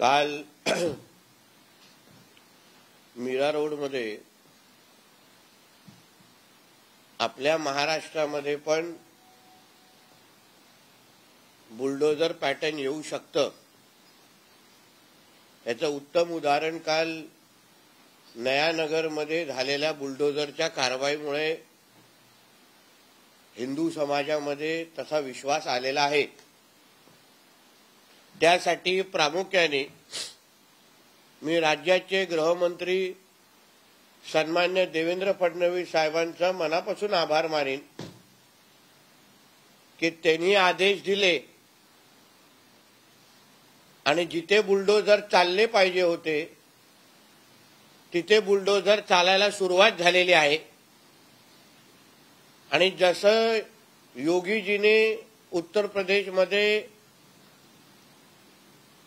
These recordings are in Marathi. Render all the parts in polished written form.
काल मीरा रोड मध्ये आपल्या महाराष्ट्रामध्ये पण बुलडोजर पॅटर्न येऊ शकतं याचं उत्तम उदाहरण काल नयानगर मध्ये झालेल्या बुलडोजरच्या कारवाईमुळे हिंदू समाजामध्ये तसा विश्वास आलेला आहे। त्यासाठी प्रामुख्याने मी राज्याचे गृहमंत्री सन्मान्य देवेंद्र फडणवीस साहेबांचा मनापासून आभार मानेन की त्यांनी आदेश दिले आणि जिथे बुलडोजर चालले पाहिजे होते तिथे बुलडोजर चालायला सुरुवात झालेली आहे। आणि जसं योगीजीने उत्तर प्रदेशमध्ये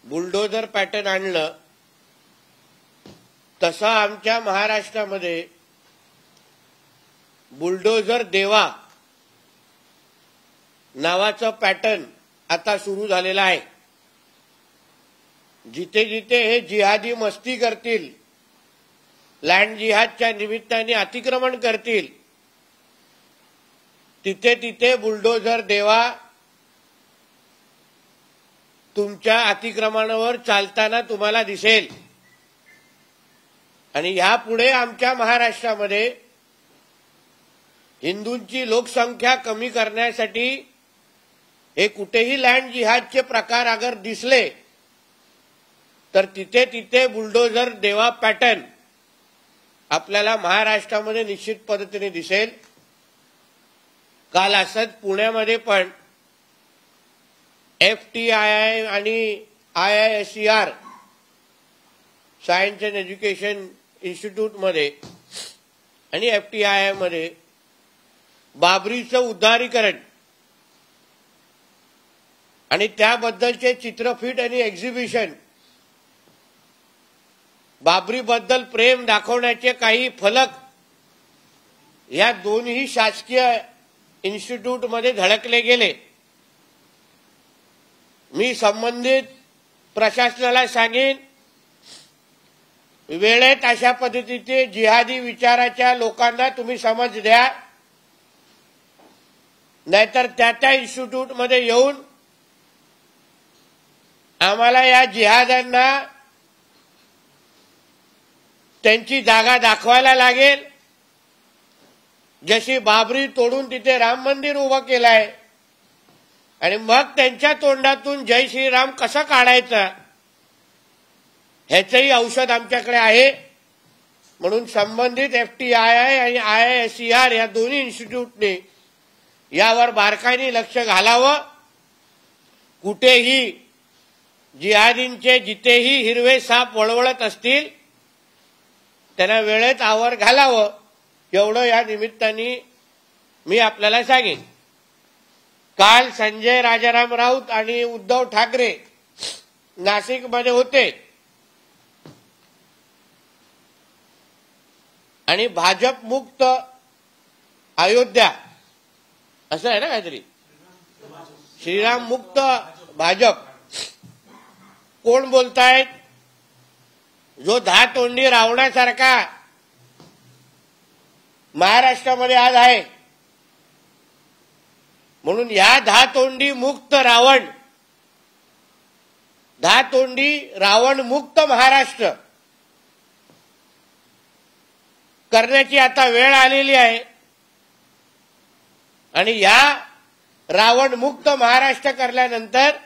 बुलडोजर पॅटर्न आणलं तसा आमच्या महाराष्ट्रामध्ये बुलडोजर देवा नावाचं पॅटर्न आता सुरू झालेला आहे। जिथे जिथे हे जिहादी मस्ती करतील, लँड जिहादच्या निमित्ताने अतिक्रमण करतील, तिथे तिथे बुलडोजर देवा तुमच्या अतिक्रमणावर चालताना तुम्हाला दिसेल। आणि यापुढे आमच्या महाराष्ट्रामध्ये हिंदूंची लोकसंख्या कमी करण्यासाठी हे कुठेही लँड जिहादचे प्रकार अगर दिसले तर तिथे तिथे बुलडोजर देवा पॅटर्न आपल्याला महाराष्ट्रामध्ये निश्चित पद्धतीने दिसेल। काल असंच पुण्यामध्ये पण FTII आणि IISER science and education institute मध्ये आणि FTII मध्ये बाबरीचं उद्धारीकरण आणि त्याबद्दलचे चित्रफित आणि एक्झिबिशन, बाबरीबद्दल प्रेम दाखवण्याचे काही फलक या दोन्ही शासकीय इन्स्टिट्यूट मध्ये धडकले गेले। मी संबंधित प्रशासनाला सांगेन वेळेत अशा पद्धतीचे जिहादी विचाराच्या लोकांना तुम्ही समज द्या, नाहीतर त्या इन्स्टिट्यूट मध्ये येऊन आम्हाला या जिहाद्यांना त्यांची जागा दाखवायला लागेल। जशी बाबरी तोडून तिथे राम मंदिर उभं केलंय आणि मग त्यांच्या तोंडातून जय श्रीराम कसं काढायचं ह्याचंही औषध आमच्याकडे आहे। म्हणून संबंधित FTII आणि IISER या दोन्ही इन्स्टिट्यूटने यावर बारकाईने लक्ष घालावं। कुठेही जिहादींचे जिथेही हिरवे साप वळवळत असतील त्यांना वेळेत आवर घालावं, एवढं या निमित्ताने मी आपल्याला सांगेन। काल संजय राजाराम राऊत आणि उद्धव ठाकरे नाशिकमध्ये होते आणि भाजप मुक्त अयोध्या असं आहे ना काहीतरी, श्रीराम मुक्त भाजप कोण बोलतायत? जो 10 तोंडी रावणासारखा महाराष्ट्रामध्ये आज आहे। म्हणून या 10 तोंडी मुक्त रावण, 10 तोंडी रावण मुक्त महाराष्ट्र करण्याची आता वेळ आलेली आहे। आणि या रावण मुक्त महाराष्ट्र करल्यानंतर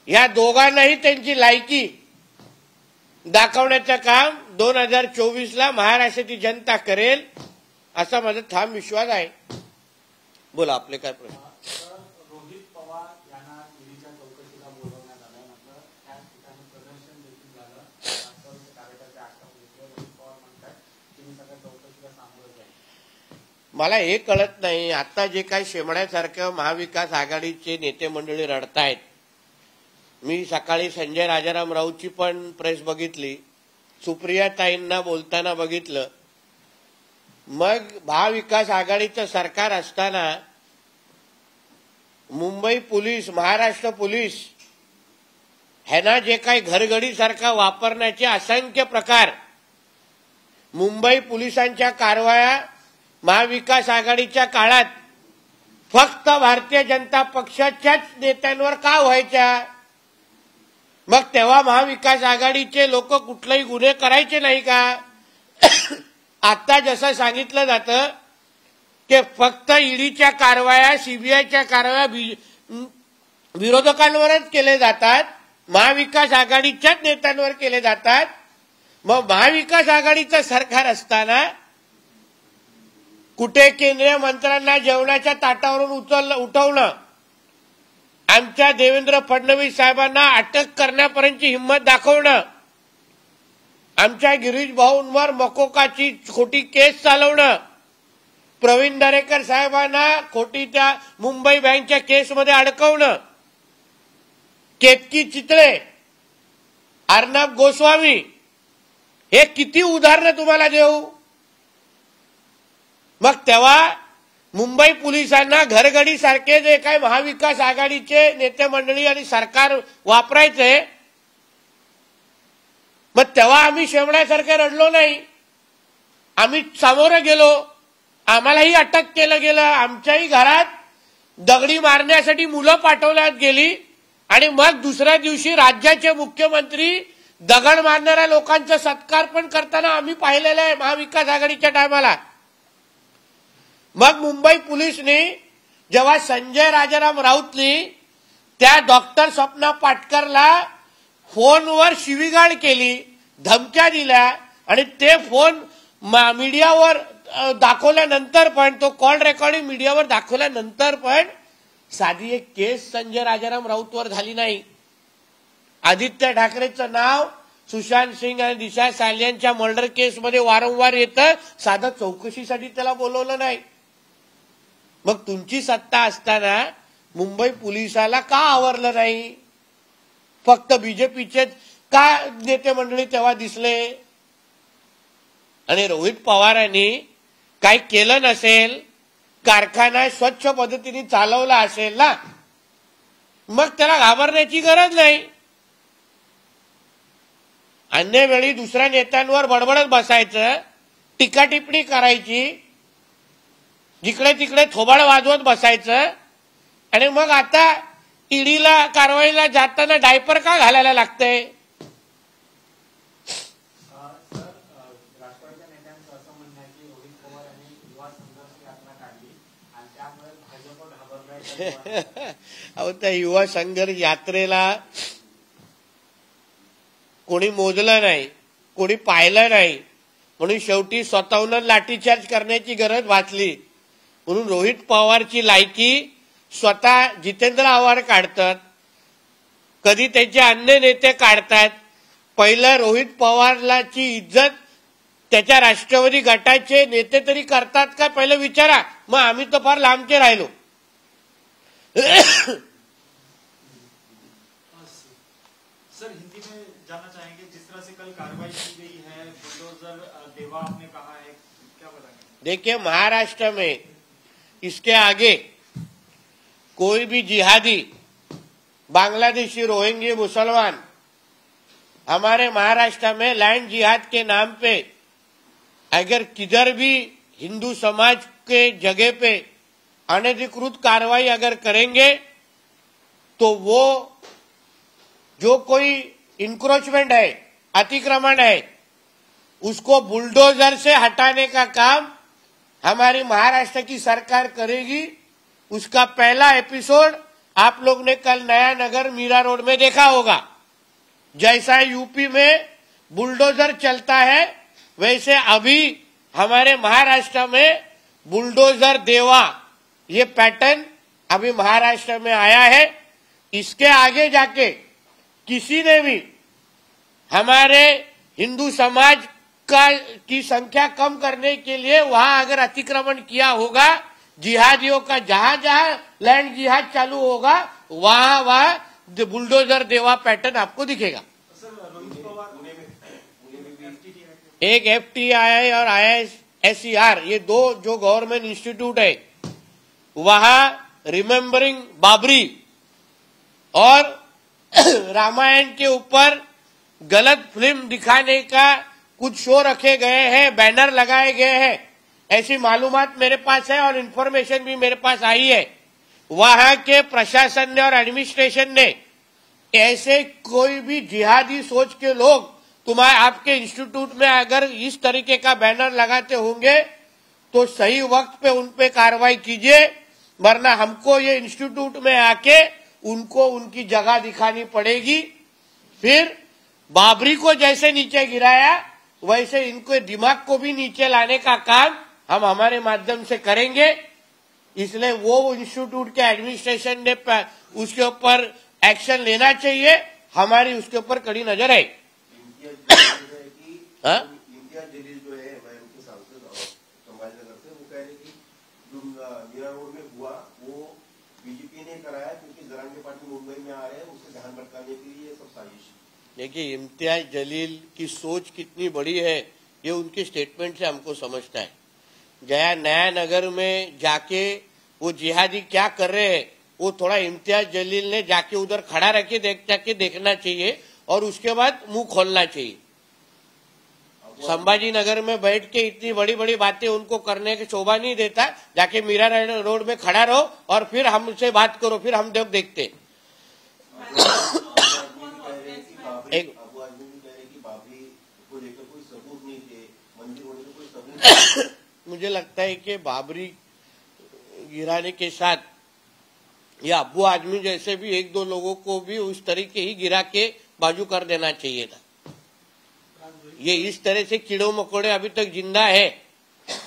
या दोघांनाही त्यांची लायकी दाखवण्याचं काम 2024ला महाराष्ट्राची जनता करेल असा माझा ठाम विश्वास आहे। बोला, आपले काय प्रश्न? रोहित पवार यांना ईडीच्या चौकशीला बोलवण्यात आलं, मात्र त्याच ठिकाणी प्रदर्शन देखील झालं। राष्ट्रवादीचे कार्यकर्ते आक्रमक होते। रोहित पवार म्हणतात की मी सगळ्या चौकशीला सामोरं जाईन। मला हे कळत नाही, आता जे काही शेमड्यासारखं महाविकास आघाडीचे नेते मंडळी रडतायत। मी सकाळी संजय राजाराम राऊतची पण प्रेस बघितली, सुप्रियाताईंना बोलताना बघितलं। मग महाविकास आघाडीचं सरकार असताना मुंबई पोलीस, महाराष्ट्र पोलीस ह्यांना जे काही घरगडीसारखा वापरण्याचे असंख्य प्रकार, मुंबई पोलिसांच्या कारवाया महाविकास आघाडीच्या काळात फक्त भारतीय जनता पक्षाच्याच नेत्यांवर का व्हायच्या? मग तेव्हा महाविकास आघाडीचे लोक कुठलेही गुन्हे करायचे नाही का? आता जसं सांगितलं जातं की फक्त ईडीच्या कारवाया, सीबीआयच्या कारवाया विरोधकांवरच केले जातात, महाविकास आघाडीच्याच नेत्यांवर केले जातात. मग महाविकास आघाडीचं सरकार असताना कुठे केंद्रीय मंत्र्यांना जेवणाच्या ताटावरून उठवणं, आमच्या देवेंद्र फडणवीस साहेबांना अटक करण्यापर्यंतची हिंमत दाखवणं, आमच्या गिरीश भाऊंवर मकोकाची खोटी केस चालवणं, प्रवीण दरेकर साहेबांना खोटी त्या मुंबई बँकच्या केसमध्ये अडकवणं, केतकी चितळे, अर्णब गोस्वामी, हे किती उदाहरणं तुम्हाला देऊ? मग तेव्हा मुंबई पोलिसांना घरगडी सारखे जे काही महाविकास आघाडीचे नेते मंडळी आणि सरकार वापरायचे, मग तेव्हा आम्ही शेवण्यासारखे रडलो नाही. आम्ही सामोरं गेलो, आम्हालाही अटक केलं गेलं, आमच्याही घरात दगडी मारण्यासाठी मुलं पाठवण्यात गेली आणि मग दुसऱ्या दिवशी राज्याचे मुख्यमंत्री दगड मारणाऱ्या लोकांचा सत्कार पण करताना आम्ही पाहिलेलं आहे महाविकास आघाडीच्या टायमाला. मग मुंबई पोलिसने जेव्हा संजय राजाराम राऊतनी त्या डॉक्टर स्वप्ना पाटकरला फोनवर शिवीगाळ केली, धमक्या दिल्या आणि ते फोन मीडियावर दाखवल्यानंतर पण, तो कॉल रेकॉर्डिंग मीडियावर दाखवल्यानंतर पण साधी एक केस संजय राजाराम राऊतवर झाली नाही. आदित्य ठाकरेचं नाव सुशांत सिंग आणि दिशा सालियांच्या मर्डर केसमध्ये वारंवार येतं, साधं चौकशीसाठी त्याला बोलवलं नाही. मग तुमची सत्ता असताना मुंबई पोलिसाला का आवरलं नाही? फक्त बीजेपीचे का नेते मंडळी तेव्हा दिसले? आणि रोहित पवारांनी काही केलं नसेल, कारखाना स्वच्छ पद्धतीने चालवला असेल ना, मग त्याला घाबरण्याची गरज नाही. अन्य वेळी दुसऱ्या नेत्यांवर बडबडत बसायचं, टीका टिप्पणी करायची, जिकडे तिकडे थोबाड वाजवत बसायचं आणि मग आता ईडीला कारवाईला जाताना डायपर का घालायला लागतंय? राष्ट्रवादीच्या नेत्यांचं असं म्हणणं आहे की रोहित पवार यांनी युवा संघर्ष यात्रा काढली आणि त्यामुळे भाजप घाबरलाय. अहो, त्या युवा संघर्ष यात्रेला कोणी मोजलं नाही, कोणी पाहिलं नाही, म्हणून शेवटी स्वतःहून लाठीचार्ज करण्याची गरज भासली. म्हणून रोहित पवारची लायकी स्वतः जितेंद्र आव्हाड काढतात, कधी त्यांचे अन्य नेते काढतात. पहिलं रोहित पवारलाची इज्जत त्याच्या राष्ट्रवादी गटाचे नेते तरी करतात का पहिलं विचारा. मग आम्ही तर फार लांबचे राहिलो. सर, हिंदी में जानना चाहेंगे, जिस तरह से कल कार्रवाई की गई है, बुलडोजर देवा आपने कहा है, क्या बताएंगे? देखिए, महाराष्ट्र में इसके आगे कोई भी जिहादी, बांग्लादेशी, रोहिंग्या, मुसलमान हमारे महाराष्ट्र में लैंड जिहाद के नाम पे अगर किधर भी हिंदू समाज के जगह पे अनधिकृत कार्रवाई अगर करेंगे तो वो जो कोई इंक्रोचमेंट है, अतिक्रमण है, उसको बुलडोजर से हटाने का काम हमारी महाराष्ट्र की सरकार करेगी. उसका पहला एपिसोड आप लोग ने कल नया नगर मीरा रोड में देखा होगा. जैसा यूपी में बुलडोजर चलता है वैसे अभी हमारे महाराष्ट्र में बुलडोजर देवा, ये पैटर्न अभी महाराष्ट्र में आया है. इसके आगे जाके किसी ने भी हमारे हिंदू समाज की संख्या कम करने के लिए वहां अगर अतिक्रमण किया होगा, जिहादियों का जहां जहां लैंड जिहाद चालू होगा वहां बुलडोजर देवा पैटर्न आपको दिखेगा. एक FTI और ISER, ये दो जो गवर्नमेंट इंस्टीट्यूट है, वहां रिमेम्बरिंग बाबरी और रामायण के ऊपर गलत फिल्म दिखाने का कुछ शो रखे गए हैं, बैनर लगाए गए हैं, ऐसी मालूमात मेरे पास है और इंफॉर्मेशन भी मेरे पास आई है। वहां के प्रशासन ने और एडमिनिस्ट्रेशन ने ऐसे कोई भी जिहादी सोच के लोग तुम्हारे आपके इंस्टीट्यूट में अगर इस तरीके का बैनर लगाते होंगे तो सही वक्त पे उन पे कार्रवाई कीजिए, वरना हमको ये इंस्टीट्यूट में आके उनको उनकी जगह दिखानी पड़ेगी। फिर बाबरी को जैसे नीचे गिराया वैसे इनको दिमाग को भी नीचे लाने का काम हम हमारे माध्यम से करेंगे। इसलिए वो इंस्टीट्यूट के एडमिनिस्ट्रेशन ने उसके ऊपर एक्शन लेना चाहिए, हमारी उसके ऊपर कड़ी नजर है। इम्तियाज जलील जो है मैं उनके सांसद संभाजीनगर से, वो कह रहे कि जो मीरा रोड में हुआ वो बीजेपी ने कराया क्योंकि जरांगे पार्टी मुंबई में आ रहे हैं, उससे ध्यान भटकाने के लिए सब साजिश। देखिए, इम्तियाज जलील की सोच कितनी बड़ी है ये उनके स्टेटमेंट से हमको समझता है। गया नया नगर में जाके वो जिहादी क्या कर रहे हैं वो थोड़ा इम्तियाज जलील ने जाके उधर खड़ा रह के देखना चाहिए और उसके बाद मुंह खोलना चाहिए। संभाजी नगर में बैठ के इतनी बड़ी बड़ी बातें उनको करने की शोभा नहीं देता। जाके मीरा रोड में खड़ा रहो और फिर हमसे बात करो, फिर हम देखते। एक मुझे लगता है कि बाबरी गिराने के साथ ये अब्बू आजमी जैसे भी एक दो लोगों को भी उस तरीके ही गिरा के बाजू कर देना चाहिए था। ये इस तरह से कीड़ों मकोड़े अभी तक जिंदा है,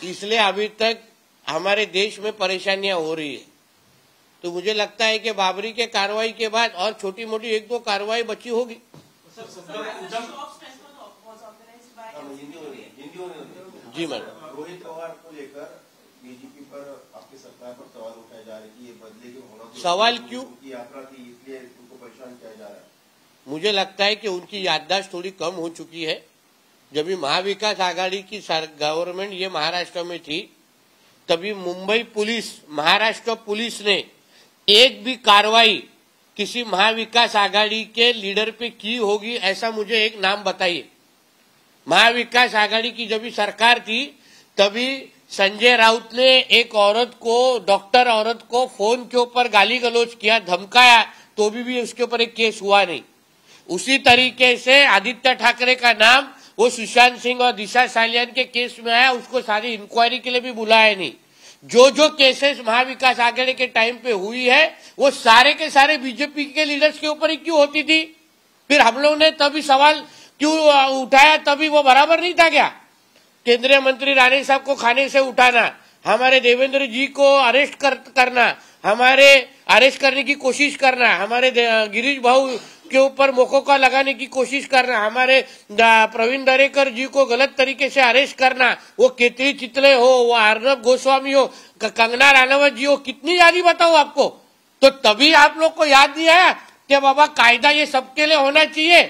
इसलिए अभी तक हमारे देश में परेशानियां हो रही है। तो मुझे लगता है कि बाबरी के कार्रवाई के बाद और छोटी मोटी एक दो कार्रवाई बची होगी। जी मैडम, रोहित पवार को लेकर बीजेपी पर आपकी सरकार पर सवाल उठाए जा रहे हैं कि ये बदले के होना सवाल क्यों? यात्रा थी इसलिए उनको परेशान किया जा रहा है। मुझे लगता है कि उनकी याददाश्त थोड़ी कम हो चुकी है। जब भी महाविकास आघाड़ी की गवर्नमेंट ये महाराष्ट्र में थी तभी मुंबई पुलिस, महाराष्ट्र पुलिस ने एक भी कार्रवाई किसी महाविकास आघाड़ी के लीडर पे की होगी ऐसा मुझे एक नाम बताइए। महाविकास आघाड़ी की जब भी सरकार थी तभी संजय राउत ने एक औरत को, डॉक्टर औरत को फोन के ऊपर गाली गलौज किया, धमकाया, तो भी उसके ऊपर एक केस हुआ नहीं। उसी तरीके से आदित्य ठाकरे का नाम वो सुशांत सिंह और दिशा सालियान के केस में आया, उसको सारी इंक्वायरी के लिए भी बुलाया नहीं। जो केसेस महाविकास आघाड़ी के टाइम पे हुई है वो सारे के सारे बीजेपी के लीडर्स के ऊपर ही क्यों होती थी? फिर हम लोग ने तभी सवाल क्यों उठाया? तभी वो बराबर नहीं था क्या? केंद्रीय मंत्री राणे साहब को खाने से उठाना, हमारे देवेंद्र जी को अरेस्ट करना, हमारे अरेस्ट करने की कोशिश करना, हमारे गिरीश भाऊ के ऊपर मोकोका लगाने की कोशिश करना, हमारे प्रवीण दरेकर जी को गलत तरीके से अरेस्ट करना, वो केतरी चितले हो, वो अर्नब गोस्वामी हो, कंगना राणावत जी हो, कितनी यादी बताओ आपको। तो तभी आप लोग को याद नहीं आया कि बाबा कायदा ये सबके लिए होना चाहिए।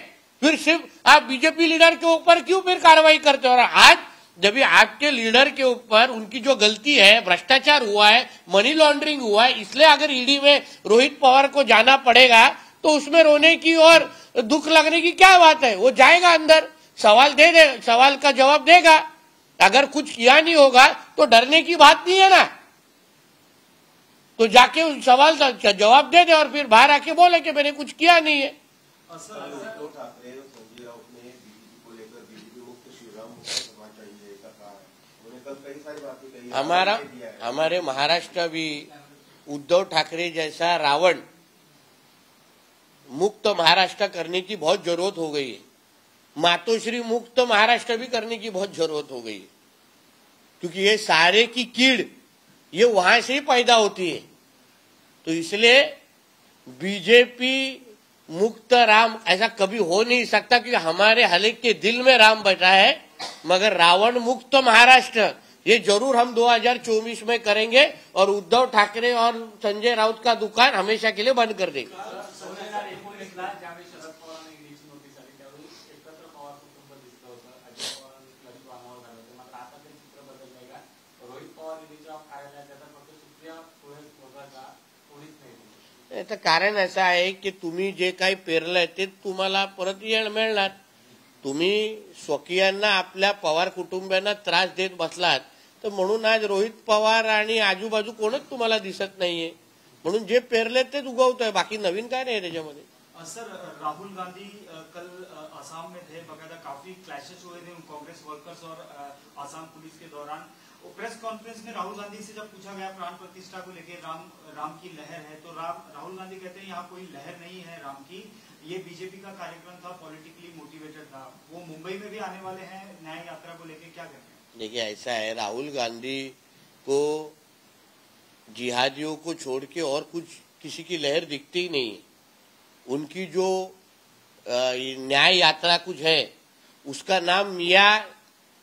फिर सिर्फ आप बीजेपी लीडर के ऊपर क्यों फिर कार्रवाई करते हो? और आज जब आपके लीडर के ऊपर उनकी जो गलती है, भ्रष्टाचार हुआ है, मनी लॉन्ड्रिंग हुआ है, इसलिए अगर ईडी में रोहित पवार को जाना पड़ेगा तो उसमें रोने की और दुख लगने की क्या बात है? वो जाएगा अंदर, सवाल का जवाब देगा। अगर कुछ किया नहीं होगा तो डरने की बात नहीं है ना। तो जाके उस सवाल का जवाब दे दे और फिर बाहर आके बोले कि मैंने कुछ किया नहीं है। हमारे महाराष्ट्र भी उद्धव ठाकरे जैसा रावण मुक्त महाराष्ट्र करने की बहुत जरूरत हो गई है। मातोश्री मुक्त महाराष्ट्र भी करने की बहुत जरूरत हो गई है, क्योंकि ये सारे की कीड़ ये वहां से ही पैदा होती है। तो इसलिए बीजेपी मुक्त राम ऐसा कभी हो नहीं सकता, क्योंकि हमारे हलेक के दिल में राम बैठा है। मगर रावण मुक्त महाराष्ट्र ये जरूर हम 2024 में करेंगे और उद्धव ठाकरे और संजय राउत का दुकान हमेशा के लिए बंद कर देंगे। कोणीच नाही. तर कारण असं आहे की तुम्ही जे काही पेरलंय ते तुम्हाला परत मिळणार. तुम्ही स्वकीयांना आपल्या पवार कुटुंबियांना त्रास देत बसलात, तर म्हणून आज रोहित पवार आणि आजूबाजू कोणच तुम्हाला दिसत नाहीये. म्हणून जे पेरले तेच उगवतोय, बाकी नवीन काय नाही त्याच्यामध्ये. सर, राहुल गांधी कल असम में थे, बकायदा काफी क्लैशेस हुए थे कांग्रेस वर्कर्स और असम पुलिस के दौरान. प्रेस कॉन्फ्रेंस में राहुल गांधी से जब पूछा गया प्राण प्रतिष्ठा को लेकर राम की लहर है, तो राहुल गांधी कहते हैं यहाँ कोई लहर नहीं है राम की, ये बीजेपी का कार्यक्रम था, पॉलिटिकली मोटिवेटेड था. वो मुंबई में भी आने वाले हैं न्याय यात्रा को लेकर, क्या कहते हैं? देखिए ऐसा है, राहुल गांधी को जिहादियों को छोड़ के और कुछ किसी की लहर दिखती ही नहीं. उनकी जो न्याय यात्रा कुछ है, उसका नाम मियाँ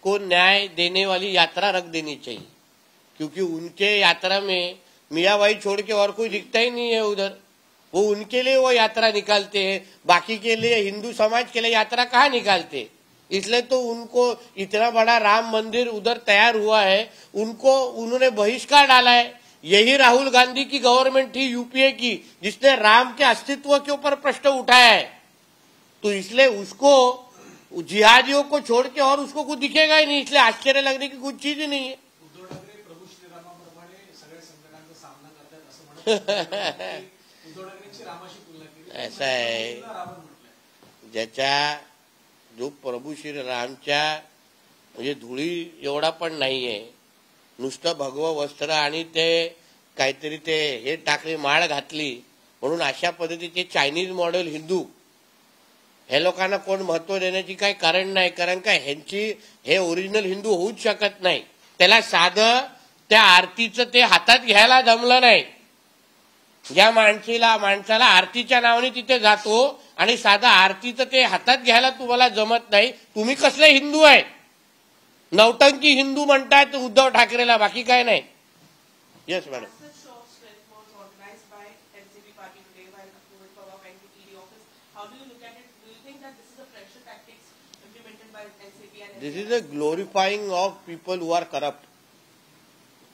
को न्याय देने वाली यात्रा रख देनी चाहिए, क्योंकि उनके यात्रा में मियाँ भाई छोड़ के और कोई दिखता ही नहीं है उधर. वो उनके लिए वो यात्रा निकालते हैं, बाकी के लिए हिंदू समाज के लिए यात्रा कहाँ निकालते. इसलिए तो उनको इतना बड़ा राम मंदिर उधर तैयार हुआ है, उनको उन्होंने बहिष्कार डाला है. यही राहुल गांधी की गवर्नमेंट थी यूपीए की, जिसने राम के अस्तित्व के ऊपर प्रश्न उठाया है. तो इसलिए उसको जिहादियों को छोड़ के और उसको कुछ दिखेगा ही नहीं. इसलिए आश्चर्य लगने की कुछ चीज ही नहीं है. उद्धव ठाकरे प्रभू श्रीरामाप्रमाणे सगळ्या संकटांचा सामना करतात असं म्हणतात. उद्धव ठाकरेंची रामाशी तुलना केली. ऐसा है, रावण म्हटलंय. ज्याच्या जो प्रभू श्रीरामच्या म्हणजे धुळी एवढा पण नाहीये, नुसतं भगवं वस्त्र आणि ते काहीतरी ते हे टाकले, माळ घातली, म्हणून अशा पद्धतीचे चायनीज मॉडेल हिंदू हे लोकांना कोण महत्व देण्याची काही कारण नाही. कारण काय ह्यांची हे ओरिजिनल हिंदू होऊच शकत नाही. त्याला साधं त्या आरतीचं ते हातात घ्यायला जमलं नाही. ज्या माणसाला आरतीच्या नावाने तिथे जातो आणि साधा आरतीचं ते हातात घ्यायला तुम्हाला जमत नाही, तुम्ही कसले हिंदू आहे? नौटंकी हिंदू म्हणतात उद्धव ठाकरेला, बाकी काय नाही. Yes madam. This is a glorifying of people who are corrupt.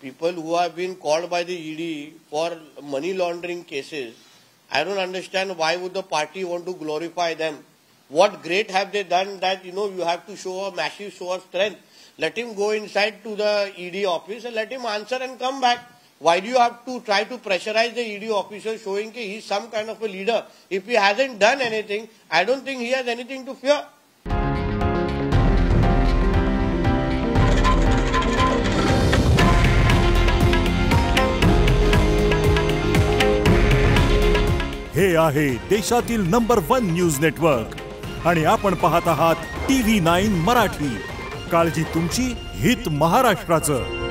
People who have been called by the ED for money laundering cases. I don't understand why would the party want to glorify them. What great have they done that, you have to show a massive show of strength. Let him go inside to the ED office and let him answer and come back. Why do you have to try to pressurize the ED officer showing that he is some kind of a leader? If he hasn't done anything, I don't think he has anything to fear. हे आहे देशातील नंबर 1 न्यूज नेटवर्क आणि आपण पाहत आहात TV9 मराठी. काळजी तुमची, हित महाराष्ट्राचं.